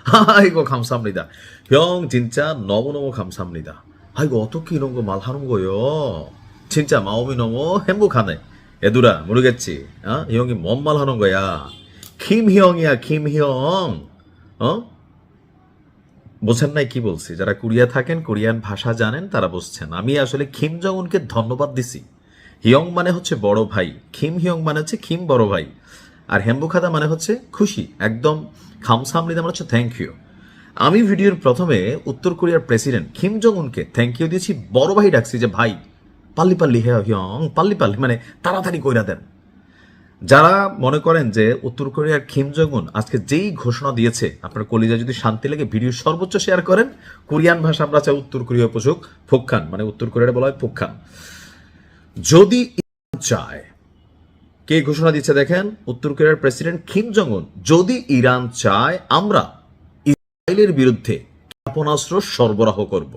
아이고 감사합니다. 형 진짜 너무너무 감사합니다. 아이고 어떻게 이런 거 말하는 거요? 진짜 마음이 너무 행복하네. 얘들아 모르겠지? 이 형이 뭔 말 하는 거야? 김형이야 김형. বোঝেন নাই কি বলছি? যারা কোরিয়া থাকেন, কোরিয়ান ভাষা জানেন, তারা বুঝছেন। আমি আসলে কিম জং উনকে ধন্যবাদ দিছি। হিয়ং মানে হচ্ছে বড় ভাই, কিম হিয়ং মানে হচ্ছে কিম বড় ভাই, আর হেম্বুখাদা মানে হচ্ছে খুশি, একদম খামসামৃদা মানে হচ্ছে থ্যাংক ইউ। আমি ভিডিওর প্রথমে উত্তর কোরিয়ার প্রেসিডেন্ট কিম জং উনকে থ্যাংক ইউ দিয়েছি, বড় ভাই ডাকছি যে ভাই পাল্লি পাল্লি হ্যাঁ হিয়ং পাল্লি পাল্লি, মানে তাড়াতাড়ি কইরা দেন। যারা মনে করেন যে উত্তর কোরিয়ার কিম জং উন আজকে যেই ঘোষণা দিয়েছে, আপনার কলিজা যদি শান্তি লাগে ভিডিও সর্বোচ্চ শেয়ার করেন। কোরিয়ান ভাষা আমরা চাই উত্তর কোরিয়া উপযোগ ফোকখান, মানে উত্তর কোরিয়ার বলা হয় ফোকখান। যদি ইরান চায়, কে ঘোষণা দিচ্ছে দেখেন, উত্তর কোরিয়ার প্রেসিডেন্ট কিম জং উন, যদি ইরান চায় আমরা ইসরায়েলের বিরুদ্ধে ক্ষেপণাস্ত্র সরবরাহ করব।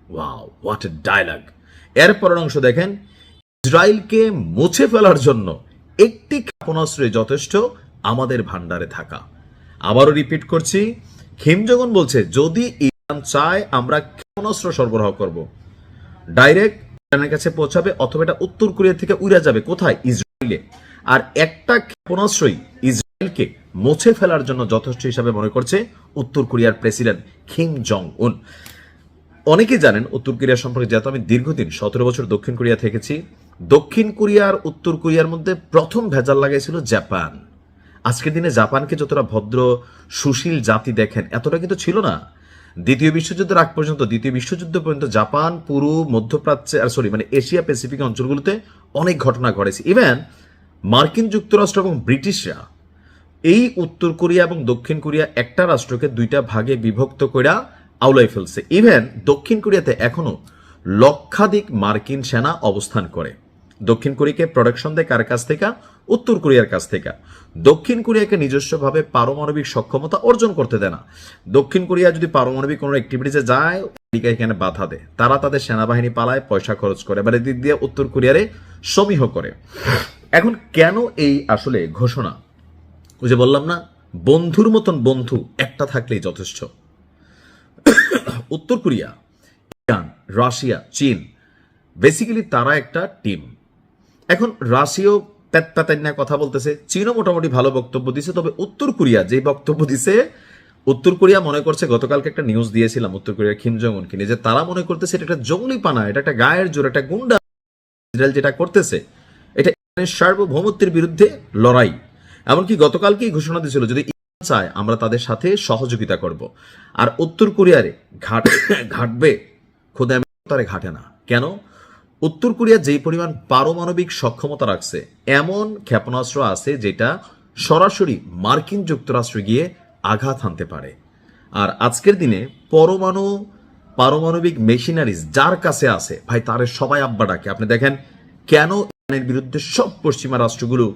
Wow, what a dialogue. এরপরের অংশ দেখেন, ইসরায়েলকে মুছে ফেলার জন্য একটি ক্ষেপণাস্ত্রই যথেষ্ট আমাদের ভান্ডারে থাকা। আবারও রিপিট করছি, কিম জং উন বলছে যদি ইরান চায় আমরা ক্ষেপণাস্ত্র সরবরাহ করব, ডাইরেক্ট ইরানের কাছে পৌঁছাবে, অথবা এটা উত্তর কোরিয়া থেকে উড়ে যাবে কোথায়? ইসরায়েলে। আর একটা ক্ষেপণাস্ত্রই ইসরায়েলকে মুছে ফেলার জন্য যথেষ্ট হিসাবে মনে করছে উত্তর কোরিয়ার প্রেসিডেন্ট কিম জং উন। অনেকেই জানেন উত্তর কোরিয়া সম্পর্কে, যেহেতু আমি দীর্ঘদিন 17 বছর দক্ষিণ কোরিয়া থেকেছি। দক্ষিণ কোরিয়া আর উত্তর কোরিয়ার মধ্যে প্রথম ভেজাল লাগাইছিল জাপান। আজকের দিনে জাপানকে যতটা ভদ্র সুশীল জাতি দেখেন, এতটা কিন্তু ছিল না। দ্বিতীয় বিশ্বযুদ্ধের আগ পর্যন্ত, দ্বিতীয় বিশ্বযুদ্ধ পর্যন্ত জাপান পুরো মধ্যপ্রাচ্যে মানে এশিয়া প্যাসিফিক অঞ্চলগুলোতে অনেক ঘটনা ঘটেছে। ইভেন মার্কিন যুক্তরাষ্ট্র এবং ব্রিটিশরা এই উত্তর কোরিয়া এবং দক্ষিণ কোরিয়া একটা রাষ্ট্রকে দুইটা ভাগে বিভক্ত করে আউলাই ফেলছে। ইভেন দক্ষিণ কোরিয়াতে এখনো লক্ষাধিক মার্কিন সেনা অবস্থান করে। দক্ষিণ কোরিয়াকে প্রোটেকশন দেয় কার কাছ থেকে? উত্তর কোরিয়ার কাছ থেকে। দক্ষিণ কোরিয়াকে নিজস্বভাবে পারমাণবিক সক্ষমতা অর্জন করতে দেয় না। দক্ষিণ কোরিয়া যদি পারমাণবিক কোনো অ্যাক্টিভিটিসে যায়, আমেরিকা এখানে বাধা দেয়, তারা তাদের সেনাবাহিনী পালায়, পয়সা খরচ করে, এবার দিক দিয়ে উত্তর কোরিয়ারে সমীহ করে। এখন কেন এই আসলে ঘোষণা? ওই যে বললাম না, বন্ধুর মতন বন্ধু একটা থাকলেই যথেষ্ট। উত্তর কোরিয়া, ইরান, রাশিয়া, চীন, বেসিক্যালি তারা একটা টিম। এখন রাশিয়াও প্যাতপ্যাতান্না কথা বলতেছে, চীনও মোটামুটি ভালো বক্তব্য দিছে, তবে উত্তর কোরিয়া যে বক্তব্য দিছে, উত্তর কোরিয়া মনে করছে, গতকালকে একটা নিউজ দিয়েছিলাম উত্তর কোরিয়ার কিম জং উনকে নিয়ে, যে তারা মনে করতেছে এটা একটা জঙ্গলিপানা, এটা একটা গায়ের জোর, একটা গুন্ডা। ইসরায়েল যেটা করতেছে এটা ইরানের সার্বভৌমত্বের বিরুদ্ধে লড়াই। এমনকি গতকালকেই ঘোষণা দিয়েছিল যদি ইরান চায় আমরা তাদের সাথে সহযোগিতা করব। আর উত্তর কোরিয়ারে ঘাটবে, খোদা তারে ঘাটে না কেন? উত্তর কোরিয়া যেই পরিমাণ পারমাণবিক সক্ষমতা রাখছে, এমন ক্ষেপণাস্ত্র আছে যেটা সরাসরি মার্কিন যুক্তরাষ্ট্রে গিয়ে আঘাত হানতে পারে। আর আজকের দিনে পারমাণবিক মেশিনারিজ যার কাছে আছে, ভাই তারে সবাই আব্বা ডাকে। আপনি দেখেন কেন ইরানের বিরুদ্ধে সব পশ্চিমা রাষ্ট্রগুলো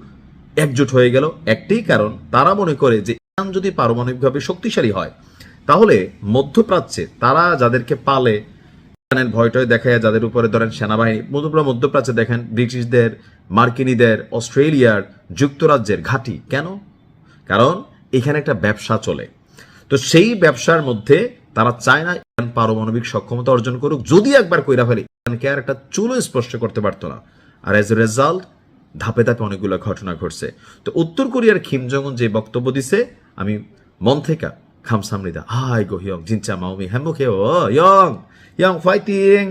একজোট হয়ে গেল? একটাই কারণ, তারা মনে করে যে ইরান যদি পারমাণবিকভাবে শক্তিশালী হয়, তাহলে মধ্যপ্রাচ্যে তারা যাদেরকে পালে, ইরানের ভয়টয় দেখায় যাদের উপরে ধরেন সেনাবাহিনী, মধ্যপ্রাচ্যে দেখেন ব্রিটিশদের, মার্কিনীদের, অস্ট্রেলিয়ার, যুক্তরাজ্যের ঘাঁটি। কেন? কারণ এখানে একটা ব্যবসা চলে। তো সেই ব্যবসার মধ্যে তারা চায় না ইরান পারমাণবিক সক্ষমতা অর্জন করুক। যদি একবার কইরা ফেলে, ইরানকে আর একটা চুলো স্পর্শ করতে পারতো না। আর এজ এ রেজাল্ট ধাপে ধাপে অনেকগুলো ঘটনা ঘটছে। তো উত্তর কোরিয়ার কিম জং উন যে বক্তব্য দিছে, আমি মন থেকে খামসামৃদা হাই গো হিয়ং জিনচা মাওমি হ্যাম্বুকে ও ইয়ং ইয়ং ফাইটিং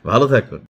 ভালো থাকুন।